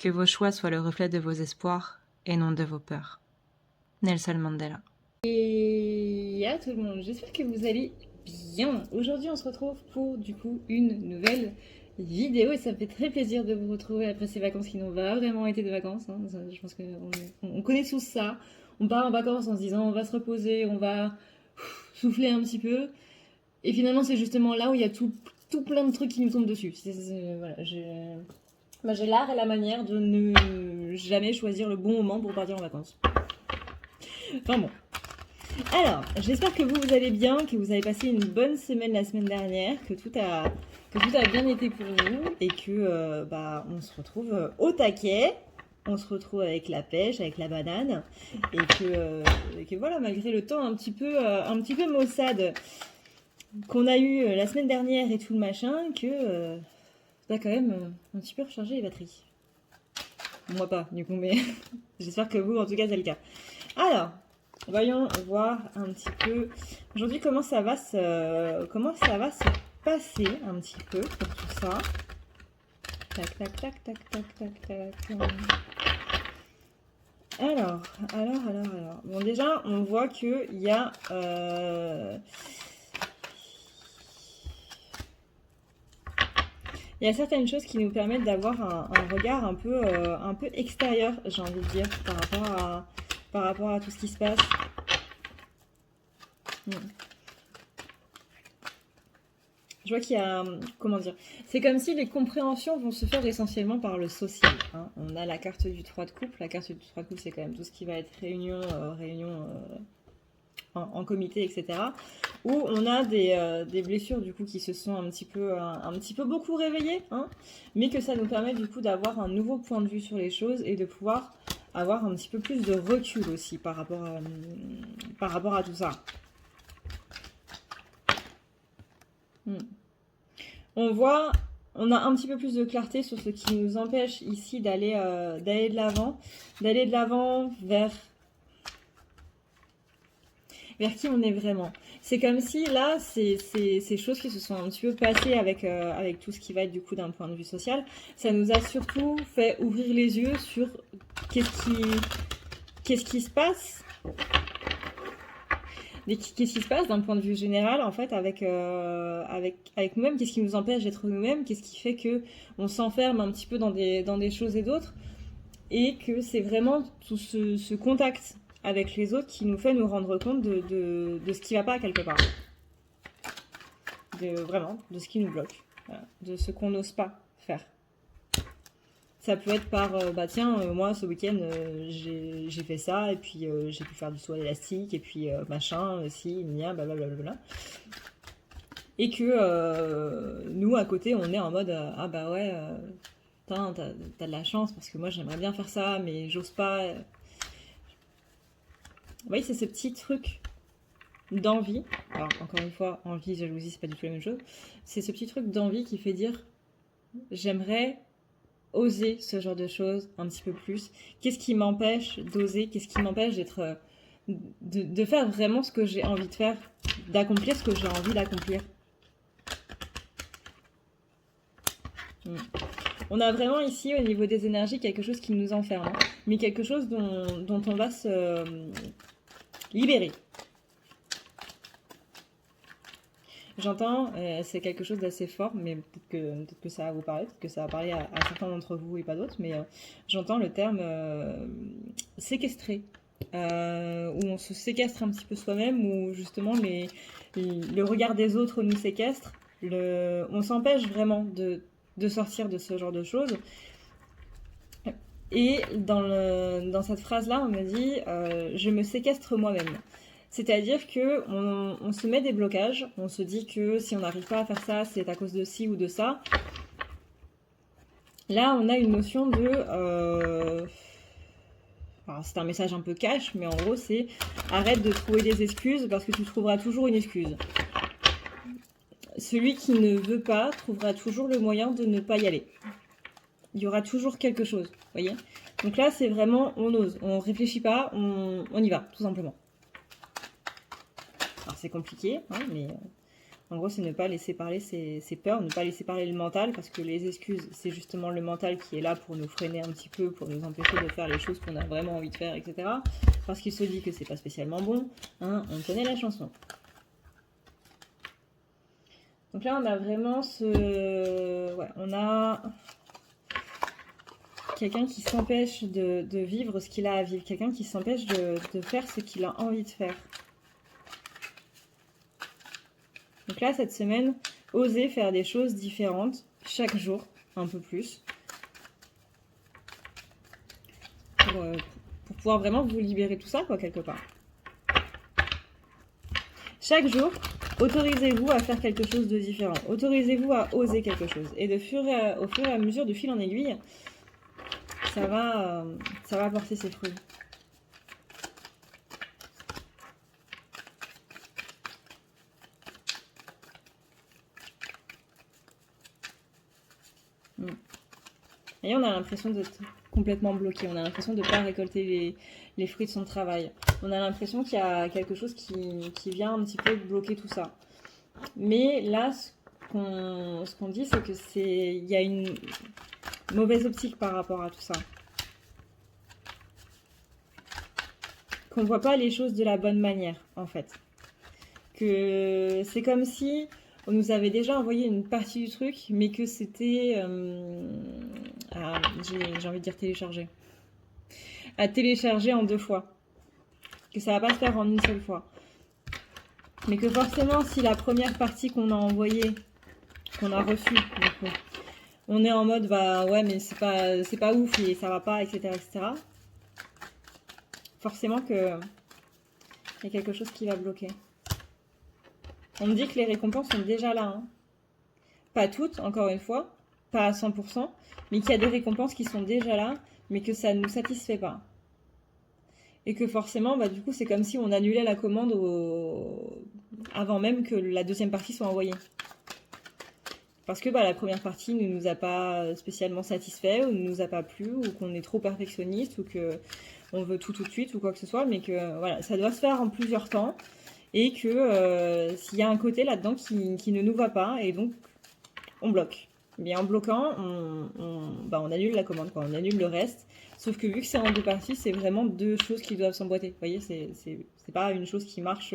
Que vos choix soient le reflet de vos espoirs et non de vos peurs. Nelson Mandela. Et à tout le monde, j'espère que vous allez bien. Aujourd'hui, on se retrouve pour du coup une nouvelle vidéo et ça me fait très plaisir de vous retrouver après ces vacances qui n'ont pas vraiment été de vacances. Hein. Je pense qu'on connaît tous ça. On part en vacances en se disant on va se reposer, on va souffler un petit peu. Et finalement, c'est justement là où il y a tout plein de trucs qui nous tombent dessus. Voilà, j'ai l'art et la manière de ne jamais choisir le bon moment pour partir en vacances. Enfin bon. Alors, j'espère que vous allez bien, que vous avez passé une bonne semaine la semaine dernière, que tout a bien été pour vous et que on se retrouve au taquet. On se retrouve avec la pêche, avec la banane et que voilà, malgré le temps un petit peu maussade qu'on a eu la semaine dernière et tout le machin, que on a quand même un petit peu rechargé les batteries. Moi pas, du coup, mais j'espère que vous, en tout cas, c'est le cas. Alors, voyons voir un petit peu aujourd'hui comment ça va se passer un petit peu pour tout ça. Tac, tac, tac, tac, tac, tac, tac. Alors. Bon, déjà, on voit qu'il y a... Il y a certaines choses qui nous permettent d'avoir un regard un peu extérieur, j'ai envie de dire, par rapport à tout ce qui se passe. Je vois qu'il y a... Comment dire? C'est comme si les compréhensions vont se faire essentiellement par le social. Hein. On a la carte du 3 de couple. La carte du 3 de couple, c'est quand même tout ce qui va être réunion en comité, etc. Où on a des blessures du coup qui se sont un petit peu beaucoup réveillées, hein, mais que ça nous permet du coup d'avoir un nouveau point de vue sur les choses et de pouvoir avoir un petit peu plus de recul aussi par rapport à tout ça. On a un petit peu plus de clarté sur ce qui nous empêche ici d'aller de l'avant vers qui on est vraiment. C'est comme si là, ces choses qui se sont un petit peu passées avec tout ce qui va être du coup d'un point de vue social, ça nous a surtout fait ouvrir les yeux sur qu'est-ce qui se passe. Qu'est-ce qui se passe d'un point de vue général en fait avec nous-mêmes, qu'est-ce qui nous empêche d'être nous-mêmes, qu'est-ce qui fait que on s'enferme un petit peu dans des choses et d'autres, et que c'est vraiment tout ce contact avec les autres qui nous fait nous rendre compte de ce qui va pas quelque part, vraiment de ce qui nous bloque, voilà, de ce qu'on n'ose pas faire. Ça peut être par, moi ce week-end j'ai fait ça, et puis j'ai pu faire du saut à l'élastique, et puis machin, si, blablabla. Et que nous à côté on est en mode, putain, t'as de la chance, parce que moi j'aimerais bien faire ça, mais j'ose pas. Vous voyez, c'est ce petit truc d'envie. Alors, encore une fois, envie, jalousie, c'est pas du tout la même chose. C'est ce petit truc d'envie qui fait dire, j'aimerais oser ce genre de choses un petit peu plus. Qu'est-ce qui m'empêche d'oser? Qu'est-ce qui m'empêche d'être de faire vraiment ce que j'ai envie de faire, d'accomplir ce que j'ai envie d'accomplir? On a vraiment ici au niveau des énergies quelque chose qui nous enferme, hein, mais quelque chose dont on va se libérer. J'entends, c'est quelque chose d'assez fort, mais peut-être que ça va vous parler, peut-être que ça va parler à certains d'entre vous et pas d'autres, mais j'entends le terme séquestrer, où on se séquestre un petit peu soi-même, où justement le regard des autres nous séquestre, on s'empêche vraiment de sortir de ce genre de choses. Et dans cette phrase-là, on me dit je me séquestre moi-même. C'est-à-dire que on se met des blocages, on se dit que si on n'arrive pas à faire ça, c'est à cause de ci ou de ça. Là, on a une notion de... Alors, c'est un message un peu cash, mais en gros, c'est arrête de trouver des excuses parce que tu trouveras toujours une excuse. Celui qui ne veut pas trouvera toujours le moyen de ne pas y aller. Il y aura toujours quelque chose, vous voyez? Donc là, c'est vraiment, on ose, on réfléchit pas, on y va, tout simplement. Alors c'est compliqué, hein, mais En gros, c'est ne pas laisser parler ses peurs, ne pas laisser parler le mental, parce que les excuses, c'est justement le mental qui est là pour nous freiner un petit peu, pour nous empêcher de faire les choses qu'on a vraiment envie de faire, etc. Parce qu'il se dit que c'est pas spécialement bon. Hein, on connaît la chanson. Donc là, on a vraiment ce... Ouais, on a quelqu'un qui s'empêche de vivre ce qu'il a à vivre. Quelqu'un qui s'empêche de faire ce qu'il a envie de faire. Donc là, cette semaine, osez faire des choses différentes chaque jour, un peu plus. Pour pouvoir vraiment vous libérer de tout ça, quoi, quelque part. Chaque jour, autorisez-vous à faire quelque chose de différent. Autorisez-vous à oser quelque chose. Et au fur et à mesure, de fil en aiguille, ça va porter ses fruits. Et on a l'impression d'être complètement bloqué. On a l'impression de ne pas récolter les fruits de son travail. On a l'impression qu'il y a quelque chose qui vient un petit peu bloquer tout ça. Mais là, ce qu'on dit, c'est que il y a une mauvaise optique par rapport à tout ça. Qu'on ne voit pas les choses de la bonne manière, en fait. Que c'est comme si on nous avait déjà envoyé une partie du truc, mais que c'était... j'ai envie de dire télécharger. À télécharger en 2 fois. Que ça va pas se faire en une seule fois. Mais que forcément, si la première partie qu'on a envoyée, qu'on a reçue, on est en mode, bah ouais, mais c'est pas ouf et ça va pas, etc., etc. Forcément que il y a quelque chose qui va bloquer. On me dit que les récompenses sont déjà là. Hein. Pas toutes, encore une fois, pas à 100%, mais qu'il y a des récompenses qui sont déjà là, mais que ça ne nous satisfait pas. Et que forcément, bah, du coup, c'est comme si on annulait la commande avant même que la deuxième partie soit envoyée. Parce que bah, la première partie ne nous a pas spécialement satisfait, ou ne nous a pas plu, ou qu'on est trop perfectionniste, ou qu'on veut tout de suite, ou quoi que ce soit, mais que voilà, ça doit se faire en plusieurs temps, et que s'il y a un côté là-dedans qui ne nous va pas, et donc on bloque. Mais en bloquant, on annule la commande, quoi. On annule le reste. Sauf que vu que c'est en 2 parties, c'est vraiment 2 choses qui doivent s'emboîter. Vous voyez, c'est pas une chose qui marche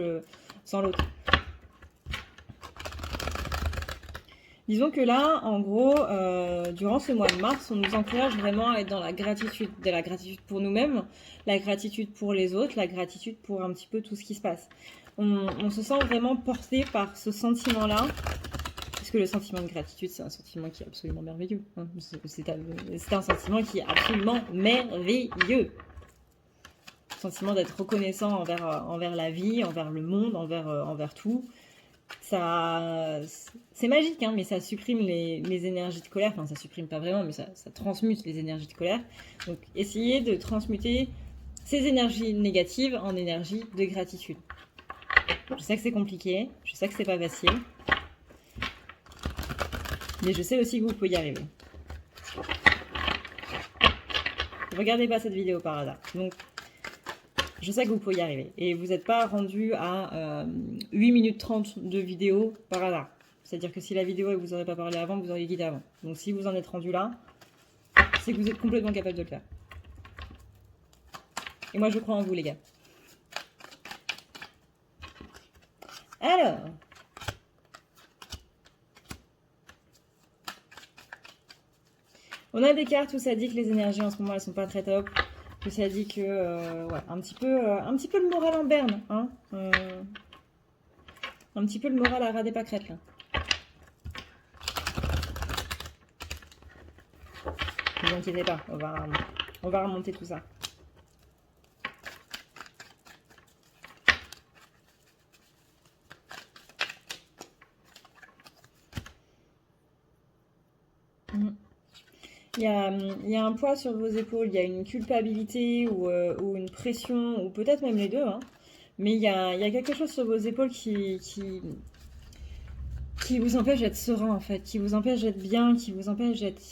sans l'autre. Disons que là, en gros, durant ce mois de mars, on nous encourage vraiment à être dans la gratitude. De la gratitude pour nous-mêmes, la gratitude pour les autres, la gratitude pour un petit peu tout ce qui se passe. On se sent vraiment porté par ce sentiment-là. Parce que le sentiment de gratitude, c'est un sentiment qui est absolument merveilleux. Hein. C'est un sentiment qui est absolument merveilleux. Le sentiment d'être reconnaissant envers la vie, envers le monde, envers tout. Ça, c'est magique, hein, mais ça supprime les énergies de colère. Enfin, ça supprime pas vraiment, mais ça transmute les énergies de colère. Donc, essayez de transmuter ces énergies négatives en énergie de gratitude. Je sais que c'est compliqué, je sais que c'est pas facile. Mais je sais aussi que vous pouvez y arriver. Regardez pas cette vidéo par hasard. Donc, je sais que vous pouvez y arriver. Et vous n'êtes pas rendu à 8 minutes 30 de vidéo par hasard. C'est-à-dire que si la vidéo et vous n'aurez pas parlé avant, vous auriez quitté avant. Donc si vous en êtes rendu là, c'est que vous êtes complètement capable de le faire. Et moi, je crois en vous, les gars. Alors... on a des cartes où ça dit que les énergies en ce moment elles sont pas très top, que ça dit que ouais, un petit peu le moral en berne, hein, un petit peu le moral à ras des pâquerettes là. Ne vous inquiétez pas, on va remonter tout ça. Il y a un poids sur vos épaules, il y a une culpabilité ou une pression, ou peut-être même les deux, hein. Mais il y a quelque chose sur vos épaules qui vous empêche d'être serein, en fait, qui vous empêche d'être bien, qui vous empêche d'être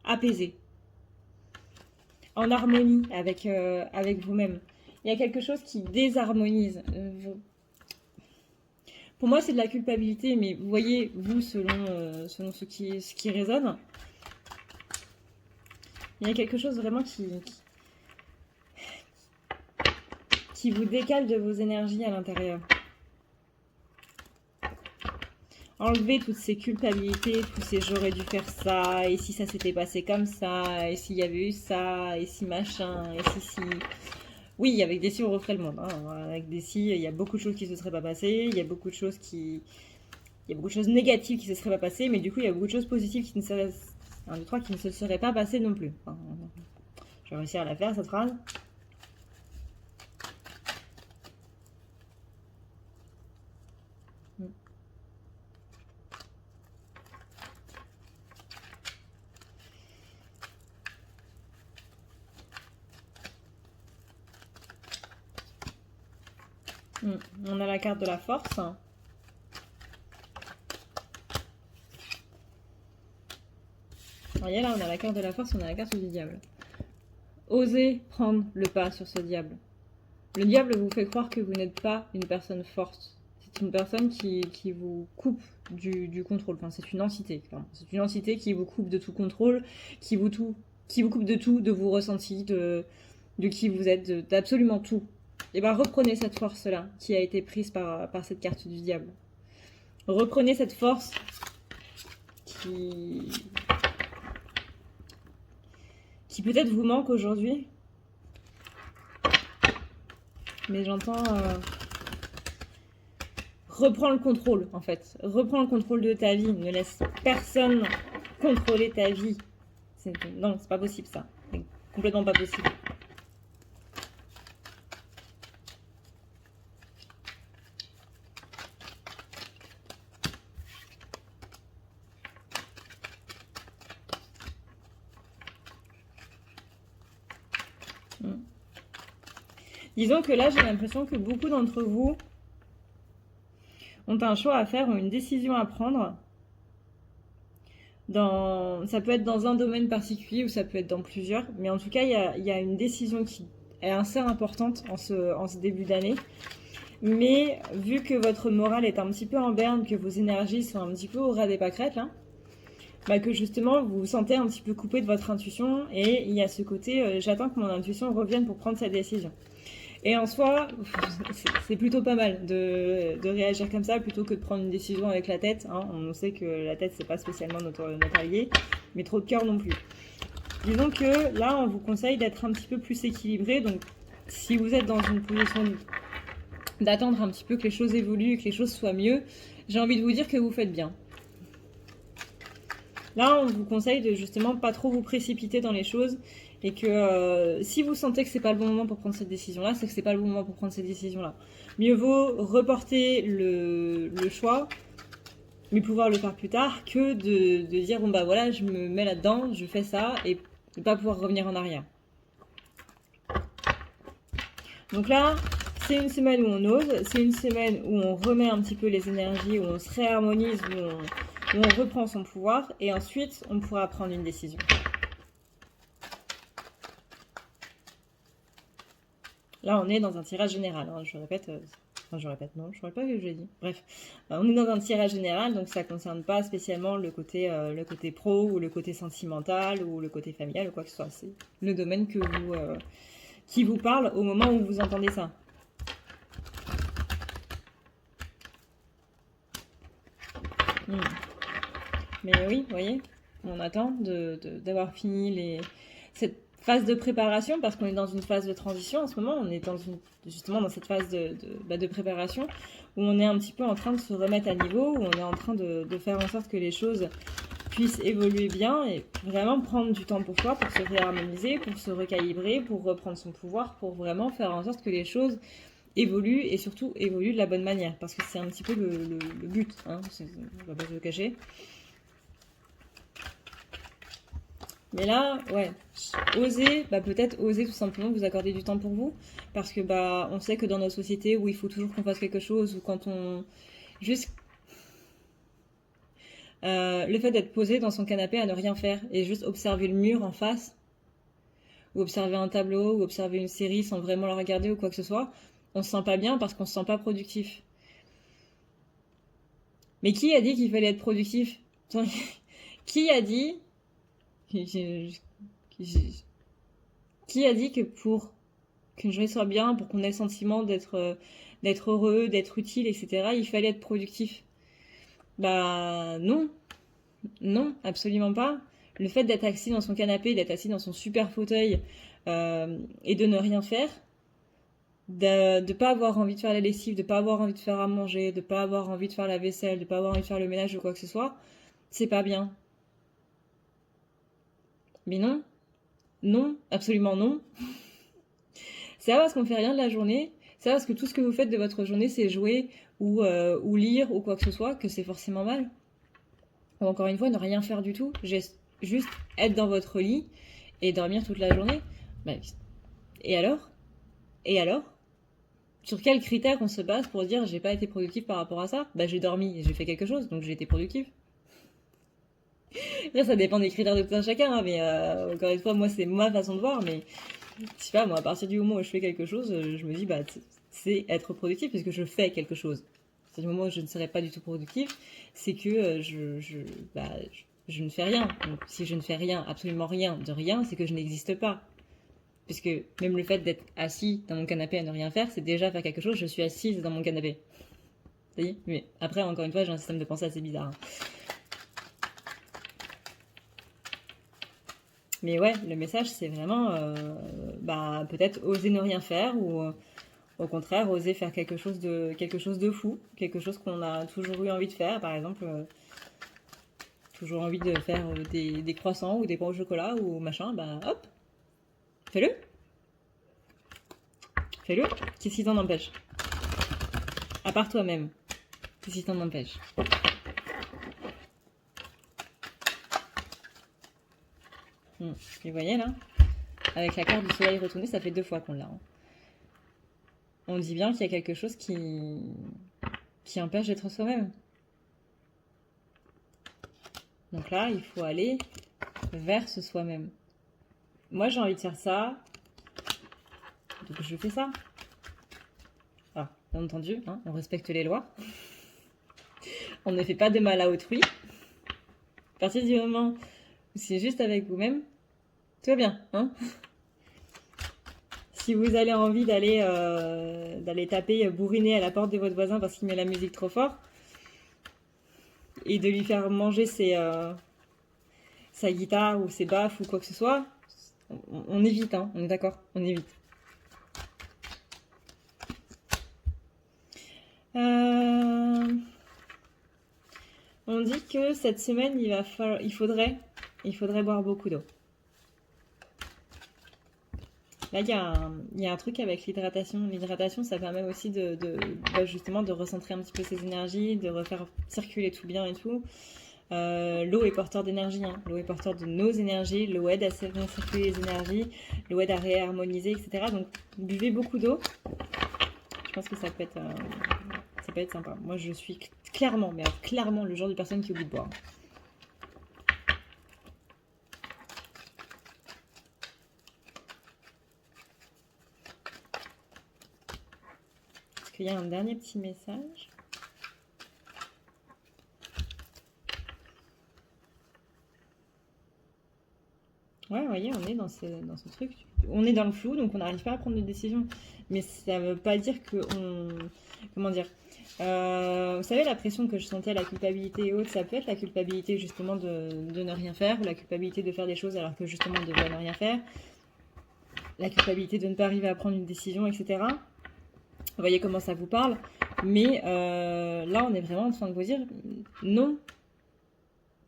apaisé, en harmonie avec vous-même. Il y a quelque chose qui désharmonise. Pour moi, c'est de la culpabilité, mais vous voyez, vous, selon ce qui résonne, il y a quelque chose vraiment qui vous décale de vos énergies à l'intérieur. Enlevez toutes ces culpabilités, tous ces j'aurais dû faire ça, et si ça s'était passé comme ça, et s'il y avait eu ça, et si machin, et si. Oui, avec des si on referait le monde. Hein. Avec des si, il y a beaucoup de choses qui ne se seraient pas passées, il y a beaucoup de choses il y a beaucoup de choses négatives qui ne se seraient pas passées, mais du coup il y a beaucoup de choses positives qui ne se seraient pas passées non plus. Enfin, je vais réussir à la faire cette phrase. On a la carte de la force. Voyez là, on a la carte de la force, on a la carte du diable. Osez prendre le pas sur ce diable. Le diable vous fait croire que vous n'êtes pas une personne forte. C'est une personne qui vous coupe du contrôle. Enfin, c'est une entité. Enfin, c'est une entité qui vous coupe de tout contrôle, qui vous coupe de tout, de vos ressentis, de qui vous êtes, d'absolument tout. Et bien reprenez cette force-là qui a été prise par cette carte du diable. Reprenez cette force qui peut-être vous manque aujourd'hui. Mais j'entends... reprends le contrôle, en fait. Reprends le contrôle de ta vie. Ne laisse personne contrôler ta vie. Non, c'est pas possible, ça. C'est complètement pas possible. Disons que là, j'ai l'impression que beaucoup d'entre vous ont un choix à faire, ont une décision à prendre. Ça peut être dans un domaine particulier ou ça peut être dans plusieurs. Mais en tout cas, il y a une décision qui est assez importante en ce début d'année. Mais vu que votre morale est un petit peu en berne, que vos énergies sont un petit peu au ras des pâquerettes, là, bah que justement vous vous sentez un petit peu coupé de votre intuition. Et il y a ce côté, j'attends que mon intuition revienne pour prendre cette décision. Et en soi, c'est plutôt pas mal de réagir comme ça plutôt que de prendre une décision avec la tête. Hein. On sait que la tête, c'est pas spécialement notre allié, mais trop de cœur non plus. Disons que là, on vous conseille d'être un petit peu plus équilibré. Donc, si vous êtes dans une position d'attendre un petit peu que les choses évoluent, que les choses soient mieux, j'ai envie de vous dire que vous faites bien. Là, on vous conseille de justement pas trop vous précipiter dans les choses. Et que si vous sentez que c'est pas le bon moment pour prendre cette décision-là, c'est que c'est pas le bon moment pour prendre cette décision-là. Mieux vaut reporter le choix, mais pouvoir le faire plus tard, que de dire bon bah voilà, je me mets là-dedans, je fais ça, et ne pas pouvoir revenir en arrière. Donc là, c'est une semaine où on ose, c'est une semaine où on remet un petit peu les énergies, où on se réharmonise, où on reprend son pouvoir, et ensuite on pourra prendre une décision. Là, on est dans un tirage général. Hein, je répète, non, je ne crois pas que je l'ai dit. Bref, on est dans un tirage général, donc ça ne concerne pas spécialement le côté pro ou le côté sentimental ou le côté familial ou quoi que ce soit. C'est le domaine qui vous parle au moment où vous entendez ça. Mais oui, vous voyez, on attend d'avoir fini cette phase de préparation, parce qu'on est dans une phase de transition en ce moment, on est justement dans cette phase de préparation, où on est un petit peu en train de se remettre à niveau, où on est en train de faire en sorte que les choses puissent évoluer bien, et vraiment prendre du temps pour soi, pour se réharmoniser, pour se recalibrer, pour reprendre son pouvoir, pour vraiment faire en sorte que les choses évoluent, et surtout évoluent de la bonne manière, parce que c'est un petit peu le but, hein, on va pas se le cacher. Mais là, ouais, oser, peut-être oser tout simplement vous accorder du temps pour vous. Parce que on sait que dans notre société où il faut toujours qu'on fasse quelque chose, ou quand on... Juste... le fait d'être posé dans son canapé à ne rien faire et juste observer le mur en face, ou observer un tableau, ou observer une série sans vraiment la regarder ou quoi que ce soit, on se sent pas bien parce qu'on se sent pas productif. Mais qui a dit qu'il fallait être productif? Attends, qui a dit... Qui a dit que pour qu'une journée soit bien, pour qu'on ait le sentiment d'être heureux, d'être utile, etc., il fallait être productif? Bah non, non, absolument pas. Le fait d'être assis dans son canapé, d'être assis dans son super fauteuil et de ne rien faire, de ne pas avoir envie de faire la lessive, de ne pas avoir envie de faire à manger, de ne pas avoir envie de faire la vaisselle, de ne pas avoir envie de faire le ménage ou quoi que ce soit, c'est pas bien. Mais non, non, absolument non. C'est pas parce qu'on fait rien de la journée, c'est pas parce que tout ce que vous faites de votre journée c'est jouer ou lire ou quoi que ce soit que c'est forcément mal. Ou encore une fois, ne rien faire du tout, juste être dans votre lit et dormir toute la journée. Bah, et alors? Et alors? Sur quels critères on se base pour dire j'ai pas été productif par rapport à ça? Bah j'ai dormi et j'ai fait quelque chose, donc j'ai été productif. Après ça dépend des critères de tout un chacun, hein, mais encore une fois, moi c'est ma façon de voir, mais je sais pas, moi à partir du moment où je fais quelque chose, je me dis bah c'est être productif parce que je fais quelque chose. À partir du moment où je ne serais pas du tout productif, c'est que je ne fais rien. Donc si je ne fais rien, absolument rien de rien, c'est que je n'existe pas. Puisque même le fait d'être assis dans mon canapé à ne rien faire, c'est déjà faire quelque chose, je suis assise dans mon canapé. Vous voyez? Mais après, encore une fois, j'ai un système de pensée assez bizarre. Mais ouais, le message, c'est vraiment peut-être oser ne rien faire ou au contraire oser faire quelque chose de fou, quelque chose qu'on a toujours eu envie de faire. Par exemple, toujours envie de faire des croissants ou des pains au chocolat ou machin, bah hop, fais-le. Fais-le. Qu'est-ce qui t'en empêche? À part toi-même. Qu'est-ce qui t'en empêche? Et vous voyez là, avec la carte du soleil retourné, ça fait 2 fois qu'on l'a. Hein. On dit bien qu'il y a quelque chose qui empêche d'être soi-même. Donc là, il faut aller vers ce soi-même. Moi, j'ai envie de faire ça. Donc je fais ça. Alors, bien entendu, hein, on respecte les lois. On ne fait pas de mal à autrui. À partir du moment où c'est juste avec vous-même, tout va bien, hein. Si vous avez envie d'aller taper bourriner à la porte de votre voisin parce qu'il met la musique trop fort et de lui faire manger sa guitare ou ses baffes ou quoi que ce soit, on évite, hein, on est d'accord, on évite. On dit que cette semaine, il faudrait boire beaucoup d'eau. Là, il y a un truc avec l'hydratation. L'hydratation, ça permet aussi justement de recentrer un petit peu ses énergies, de refaire circuler tout bien et tout. L'eau est porteur d'énergie, hein. L'eau est porteur de nos énergies, l'eau aide à faire circuler les énergies, l'eau aide à réharmoniser, etc. Donc, buvez beaucoup d'eau. Je pense que ça peut être sympa. Moi, je suis clairement le genre de personne qui oublie de boire. Est-ce qu'il y a un dernier petit message? Ouais, vous voyez, on est dans ce truc. On est dans le flou, donc on n'arrive pas à prendre de décision. Mais ça ne veut pas dire qu'on... Comment dire? Vous savez, la pression que je sentais, la culpabilité et autres, ça peut être la culpabilité justement de ne rien faire, ou la culpabilité de faire des choses alors que justement on devrait ne rien faire, la culpabilité de ne pas arriver à prendre une décision, etc. Vous voyez comment ça vous parle. Mais là, on est vraiment en train de vous dire non.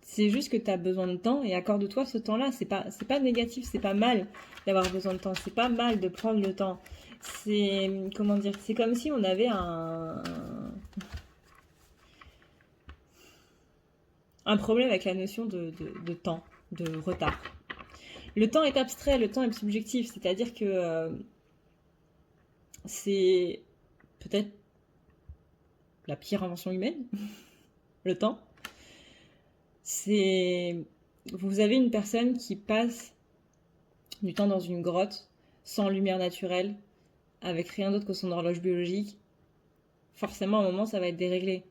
C'est juste que tu as besoin de temps et accorde-toi ce temps-là. C'est pas négatif, c'est pas mal d'avoir besoin de temps. C'est pas mal de prendre le temps. C'est, comment dire, c'est comme si on avait un problème avec la notion de temps, de retard. Le temps est abstrait, le temps est subjectif. C'est-à-dire que c'est peut-être la pire invention humaine, le temps. Vous avez une personne qui passe du temps dans une grotte, sans lumière naturelle, avec rien d'autre que son horloge biologique. Forcément, à un moment, ça va être déréglé.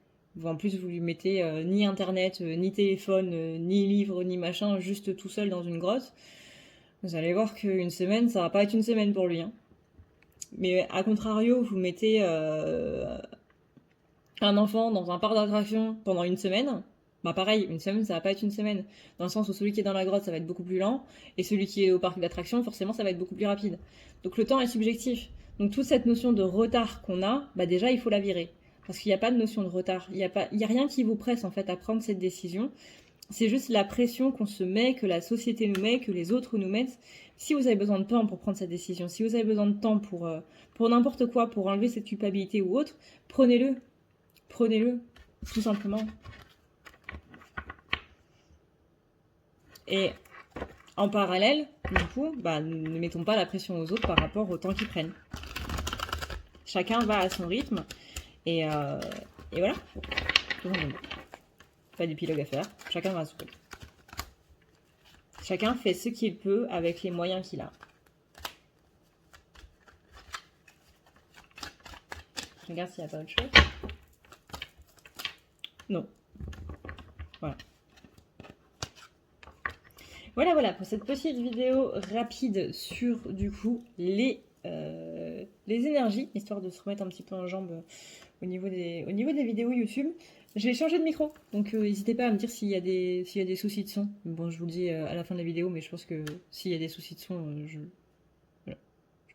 En plus, vous lui mettez ni internet, ni téléphone, ni livre, ni machin, juste tout seul dans une grotte. Vous allez voir qu'une semaine, ça va pas être une semaine pour lui. Hein. Mais à contrario, vous mettez un enfant dans un parc d'attractions pendant une semaine, bah pareil, une semaine, ça va pas être une semaine. Dans le sens où celui qui est dans la grotte, ça va être beaucoup plus lent, et celui qui est au parc d'attractions, forcément, ça va être beaucoup plus rapide. Donc le temps est subjectif. Donc toute cette notion de retard qu'on a, bah déjà, il faut la virer. Parce qu'il n'y a pas de notion de retard. Il y a rien qui vous presse, en fait, à prendre cette décision. C'est juste la pression qu'on se met, que la société nous met, que les autres nous mettent. Si vous avez besoin de temps pour prendre cette décision, si vous avez besoin de temps pour n'importe quoi, pour enlever cette culpabilité ou autre, prenez-le. Prenez-le, tout simplement. Et en parallèle, du coup, bah, ne mettons pas la pression aux autres par rapport au temps qu'ils prennent. Chacun va à son rythme. Et voilà. Pas d'épilogue à faire. Chacun va à son rythme. Chacun fait ce qu'il peut avec les moyens qu'il a. Je regarde s'il n'y a pas autre chose. Non. Voilà. Voilà pour cette petite vidéo rapide sur du coup les énergies, histoire de se remettre un petit peu en jambe au niveau des vidéos YouTube. Je vais changer de micro, donc n'hésitez pas à me dire s'il y a des soucis de son. Bon, je vous le dis à la fin de la vidéo, mais je pense que s'il y a des soucis de son, je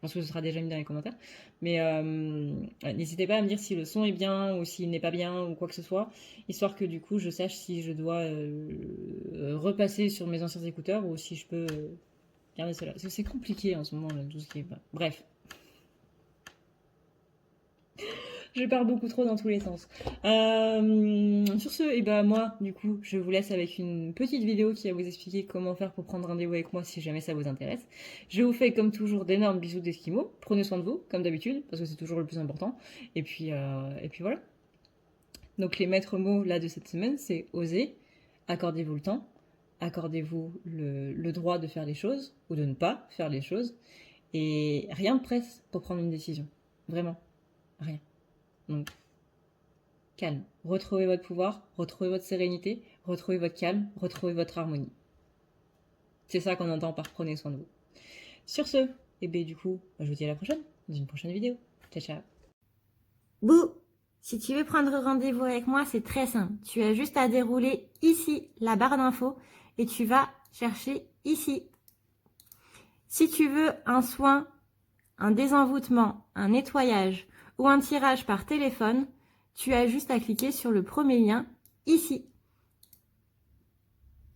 pense que ce sera déjà mis dans les commentaires. Mais n'hésitez pas à me dire si le son est bien ou s'il n'est pas bien ou quoi que ce soit, histoire que du coup je sache si je dois repasser sur mes anciens écouteurs ou si je peux garder cela. Parce que c'est compliqué en ce moment, là, tout ce qui est... Bref. Je pars beaucoup trop dans tous les sens. Sur ce, et ben moi, du coup, je vous laisse avec une petite vidéo qui va vous expliquer comment faire pour prendre rendez-vous avec moi si jamais ça vous intéresse. Je vous fais comme toujours d'énormes bisous d'esquimaux. Prenez soin de vous, comme d'habitude, parce que c'est toujours le plus important. Et puis voilà. Donc les maîtres mots là de cette semaine, c'est oser, accordez-vous le temps, accordez-vous le droit de faire les choses ou de ne pas faire les choses. Et rien ne presse pour prendre une décision. Vraiment. Rien. Donc, calme. Retrouvez votre pouvoir, retrouvez votre sérénité, retrouvez votre calme, retrouvez votre harmonie. C'est ça qu'on entend par prenez soin de vous. Sur ce, et bien du coup, je vous dis à la prochaine, dans une prochaine vidéo. Ciao, ciao. Bouh! Si tu veux prendre rendez-vous avec moi, c'est très simple. Tu as juste à dérouler ici la barre d'infos et tu vas chercher ici. Si tu veux un soin, un désenvoûtement, un nettoyage ou un tirage par téléphone, tu as juste à cliquer sur le premier lien ici.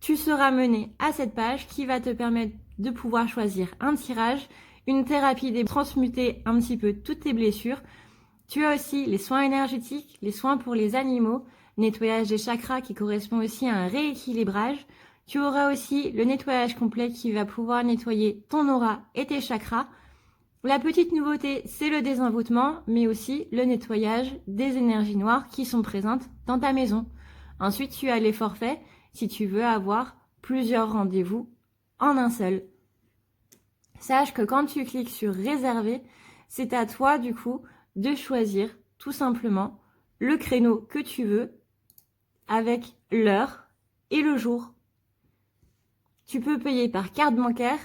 Tu seras mené à cette page qui va te permettre de pouvoir choisir un tirage, une thérapie de transmuter un petit peu toutes tes blessures. Tu as aussi les soins énergétiques, les soins pour les animaux, nettoyage des chakras qui correspond aussi à un rééquilibrage. Tu auras aussi le nettoyage complet qui va pouvoir nettoyer ton aura et tes chakras. La petite nouveauté, c'est le désenvoûtement, mais aussi le nettoyage des énergies noires qui sont présentes dans ta maison. Ensuite, tu as les forfaits si tu veux avoir plusieurs rendez-vous en un seul. Sache que quand tu cliques sur réserver, c'est à toi du coup de choisir tout simplement le créneau que tu veux avec l'heure et le jour. Tu peux payer par carte bancaire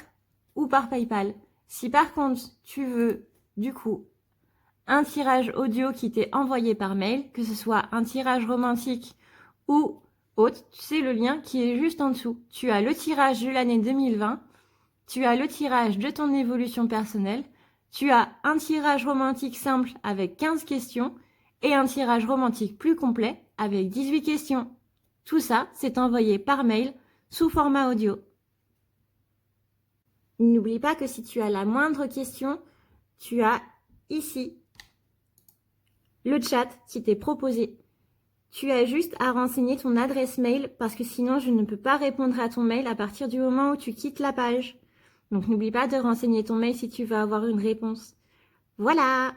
ou par PayPal. Si par contre tu veux du coup un tirage audio qui t'est envoyé par mail, que ce soit un tirage romantique ou autre, c'est le lien qui est juste en dessous. Tu as le tirage de l'année 2020, tu as le tirage de ton évolution personnelle, tu as un tirage romantique simple avec 15 questions et un tirage romantique plus complet avec 18 questions. Tout ça, c'est envoyé par mail sous format audio. N'oublie pas que si tu as la moindre question, tu as ici le chat qui t'est proposé. Tu as juste à renseigner ton adresse mail parce que sinon je ne peux pas répondre à ton mail à partir du moment où tu quittes la page. Donc n'oublie pas de renseigner ton mail si tu veux avoir une réponse. Voilà!